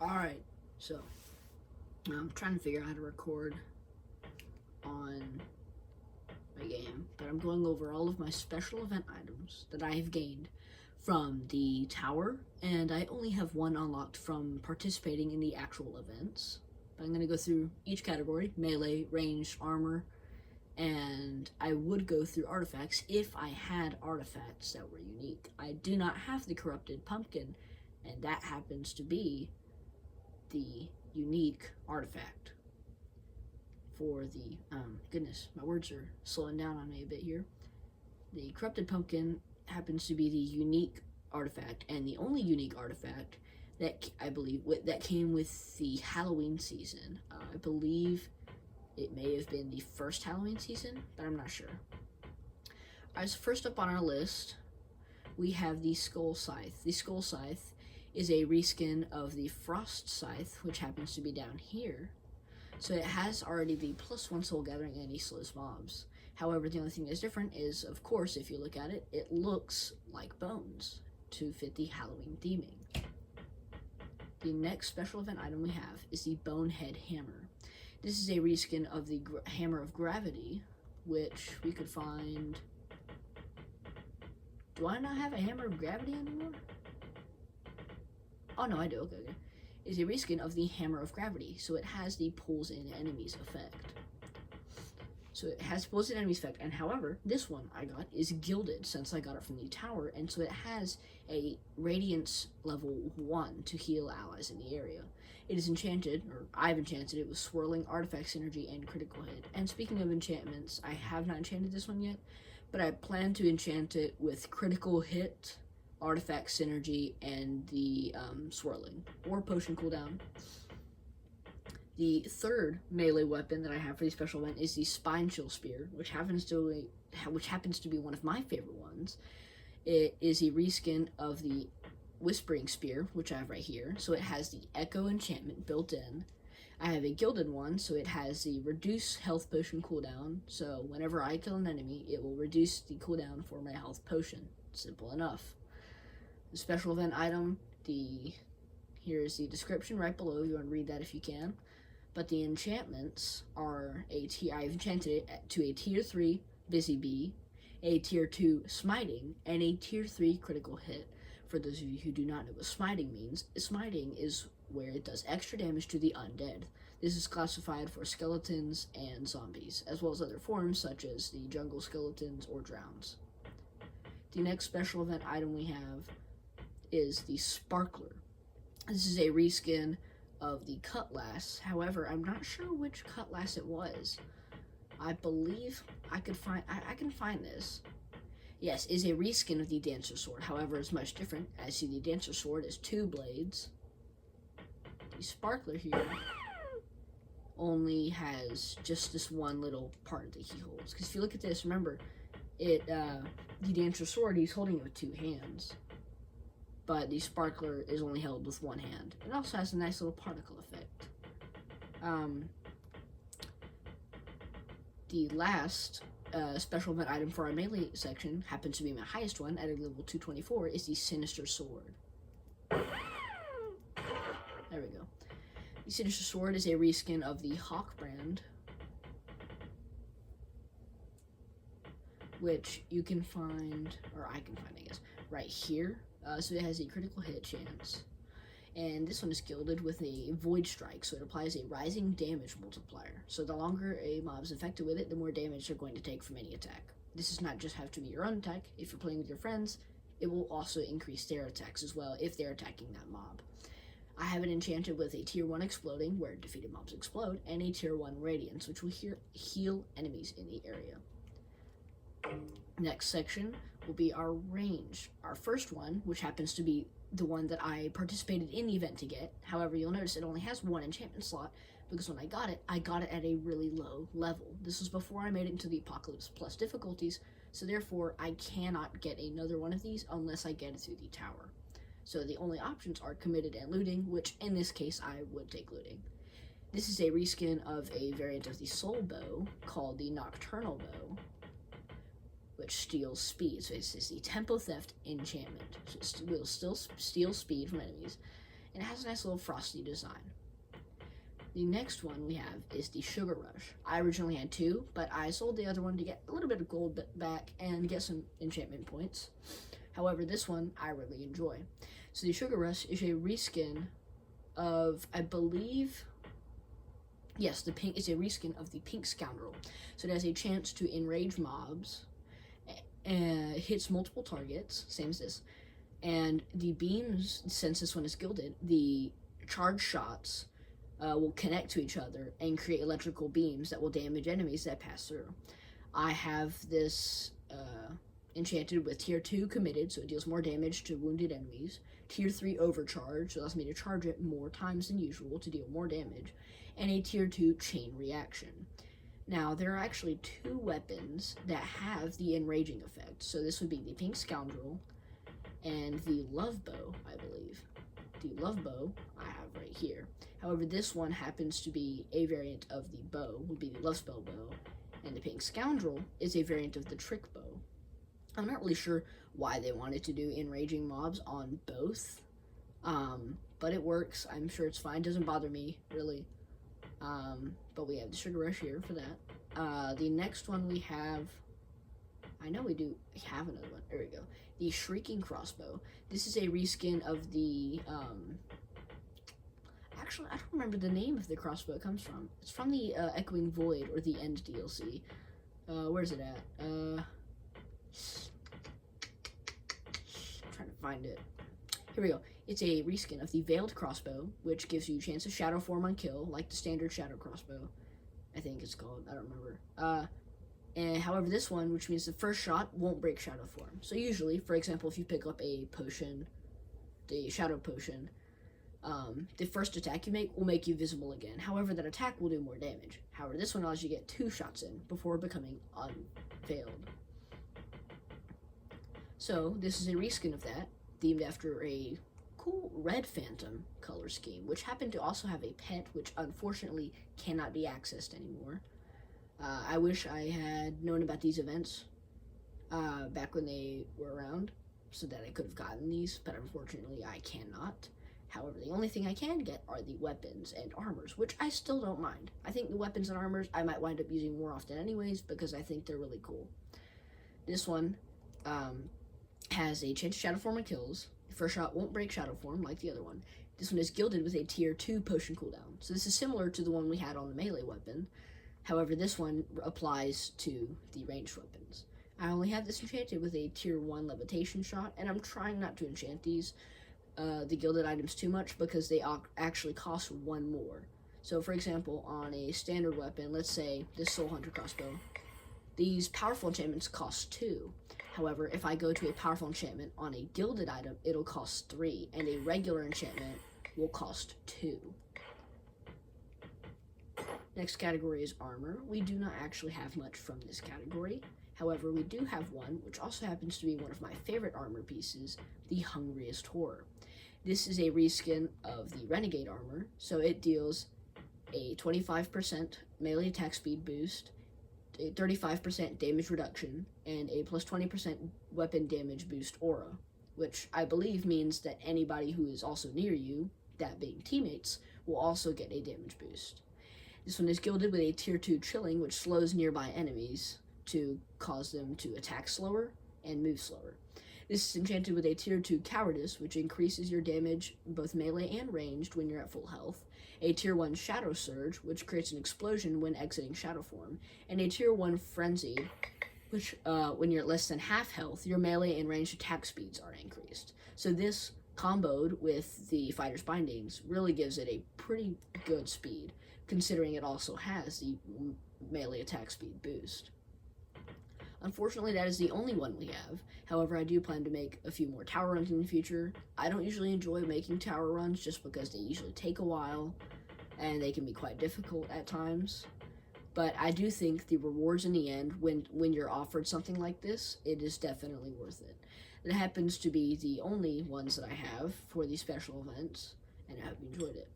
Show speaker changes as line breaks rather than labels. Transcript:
Alright, so I'm trying to figure out how to record on my game, but I'm going over all of my special event items that I have gained from the tower, and I only have one unlocked from participating in the actual events. But I'm going to go through each category: melee, ranged, armor, and I would go through artifacts if I had artifacts that were unique. I do not have the corrupted pumpkin, and that happens to be the unique artifact for the goodness, my words are slowing down on me a bit here. The corrupted pumpkin happens to be the unique artifact, and the only unique artifact that I believe that came with the Halloween season. I believe it may have been the first Halloween season, but I'm not sure. Alright, so first up on our list, we have the Skull Scythe. The Skull Scythe is a reskin of the Frost Scythe, which happens to be down here. So it has already the +1 soul gathering and he slows mobs. However, the only thing that's different is, of course, if you look at it, it looks like bones to fit the Halloween theming. The next special event item we have is the Bonehead Hammer. This is a reskin of the Hammer of Gravity, which we could find... Do I not have a Hammer of Gravity anymore? Oh, no, I do. Okay. Is a reskin of the Hammer of Gravity, so it has the pulls in enemies effect. So it has pulls in enemies effect, and however, this one I got is gilded since I got it from the tower, and so it has a Radiance level 1 to heal allies in the area. It is enchanted, or I've enchanted it with Swirling, Artifact Synergy, and Critical Hit. And speaking of enchantments, I have not enchanted this one yet, but I plan to enchant it with Critical Hit, Artifact Synergy, and the Swirling, or Potion Cooldown. The third melee weapon that I have for the special event is the Spinechill Spear, which happens to be one of my favorite ones. It is a reskin of the Whispering Spear, which I have right here, so it has the Echo enchantment built in. I have a gilded one, so it has the Reduce Health Potion cooldown, so whenever I kill an enemy, it will reduce the cooldown for my health potion. Simple enough. The special event item, here's the description right below if you want to read that if you can. But the enchantments are I've enchanted it to a tier 3 Busy Bee, a tier 2 Smiting, and a tier 3 Critical Hit. For those of you who do not know what Smiting means, Smiting is where it does extra damage to the undead. This is classified for skeletons and zombies, as well as other forms such as the jungle skeletons or drowns. The next special event item we have is the Sparkler. This is a reskin of the Cutlass. However, I'm not sure which Cutlass it was. I believe I can find this. Yes, is a reskin of the Dancer Sword. However, it's much different. As you see, the Dancer Sword is 2 blades. The Sparkler here only has just this one little part that he holds. Because if you look at this, remember, the Dancer Sword, he's holding it with 2 hands. But the Sparkler is only held with 1 hand. It also has a nice little particle effect. The last special event item for our melee section happens to be my highest one at a level 224, is the Sinister Sword. There we go. The Sinister Sword is a reskin of the Hawk brand, which you can find, or I can find, I guess, right here. So it has a critical hit chance. And this one is gilded with a Void Strike, so it applies a rising damage multiplier. So the longer a mob is infected with it, the more damage they're going to take from any attack. This does not just have to be your own attack. If you're playing with your friends, it will also increase their attacks as well if they're attacking that mob. I have it enchanted with a tier 1 Exploding, where defeated mobs explode, and a tier 1 Radiance, which will heal enemies in the area. Next section will be our range. Our first one, which happens to be the one that I participated in the event to get. However, you'll notice it only has 1 enchantment slot, because when I got it at a really low level. This was before I made it into the Apocalypse Plus difficulties, so therefore I cannot get another one of these unless I get it through the tower. So the only options are Committed and Looting, which in this case I would take Looting. This is a reskin of a variant of the Soul Bow called the Nocturnal Bow, which steals speed. So it's the Tempo Theft enchantment. So it will still steal speed from enemies. and it has a nice little frosty design. The next one we have is the Sugar Rush. I originally had 2, but I sold the other one to get a little bit of gold back and get some enchantment points. However, this one I really enjoy. So the Sugar Rush is a reskin of, I believe, yes, the pink is a reskin of the Pink Scoundrel. So it has a chance to enrage mobs, and hits multiple targets, same as this. And the beams, since this one is gilded, the charge shots will connect to each other and create electrical beams that will damage enemies that pass through. I have this enchanted with tier 2 committed, so it deals more damage to wounded enemies. Tier 3 overcharge, so it allows me to charge it more times than usual to deal more damage. And a tier 2 chain reaction. Now, there are actually 2 weapons that have the enraging effect. So this would be the Pink Scoundrel and the Love Bow, I believe. The Love Bow I have right here. However, this one happens to be a variant of the bow, would be the Love Spell Bow, and the Pink Scoundrel is a variant of the Trick Bow. I'm not really sure why they wanted to do enraging mobs on both, but it works. I'm sure it's fine. Doesn't bother me, really. But we have the Sugar Rush here for that. The next one we have, I know we do have another one. There we go. The Shrieking Crossbow. This is a reskin of the, actually, I don't remember the name of the crossbow it comes from. It's from the Echoing Void, or the End DLC. Where's it at? I'm trying to find it. Here we go. It's a reskin of the Veiled Crossbow, which gives you a chance of Shadow Form on kill, like the standard Shadow Crossbow. I think it's called. I don't remember. And however, this one, which means the first shot won't break Shadow Form. So usually, for example, if you pick up a potion, the Shadow Potion, the first attack you make will make you visible again. However, that attack will do more damage. However, this one allows you to get 2 shots in before becoming unveiled. So, this is a reskin of that, themed after a cool Red Phantom color scheme, which happened to also have a pet, which unfortunately cannot be accessed anymore. I wish I had known about these events back when they were around, so that I could have gotten these, but unfortunately I cannot. However, the only thing I can get are the weapons and armors, which I still don't mind. I think the weapons and armors I might wind up using more often anyways, because I think they're really cool. This one has a chance to Shadow Form and kills. The first shot won't break Shadow Form like the other one. This one is gilded with a tier 2 potion cooldown. So this is similar to the one we had on the melee weapon. However, this one applies to the ranged weapons. I only have this enchanted with a tier 1 levitation shot, and I'm trying not to enchant these, the gilded items too much, because they actually cost 1 more. So for example, on a standard weapon, let's say this Soul Hunter crossbow, these powerful enchantments cost 2. However, if I go to a powerful enchantment on a gilded item, it'll cost 3, and a regular enchantment will cost 2. Next category is armor. We do not actually have much from this category. However, we do have one, which also happens to be one of my favorite armor pieces, the Hungriest Horror. This is a reskin of the Renegade armor, so it deals a 25% melee attack speed boost, a 35% damage reduction, and a plus 20% weapon damage boost aura, which I believe means that anybody who is also near you, that being teammates, will also get a damage boost. This one is gilded with a tier 2 chilling, which slows nearby enemies to cause them to attack slower and move slower. This is enchanted with a tier 2 cowardice, which increases your damage both melee and ranged when you're at full health, a tier 1 shadow surge, which creates an explosion when exiting shadow form, and a tier 1 frenzy, which when you're at less than half health, your melee and ranged attack speeds are increased. So this comboed with the fighter's bindings really gives it a pretty good speed, considering it also has the melee attack speed boost. Unfortunately, that is the only one we have. However, I do plan to make a few more tower runs in the future. I don't usually enjoy making tower runs just because they usually take a while and they can be quite difficult at times. But I do think the rewards in the end, when you're offered something like this, it is definitely worth it. That happens to be the only ones that I have for these special events, and I hope you enjoyed it.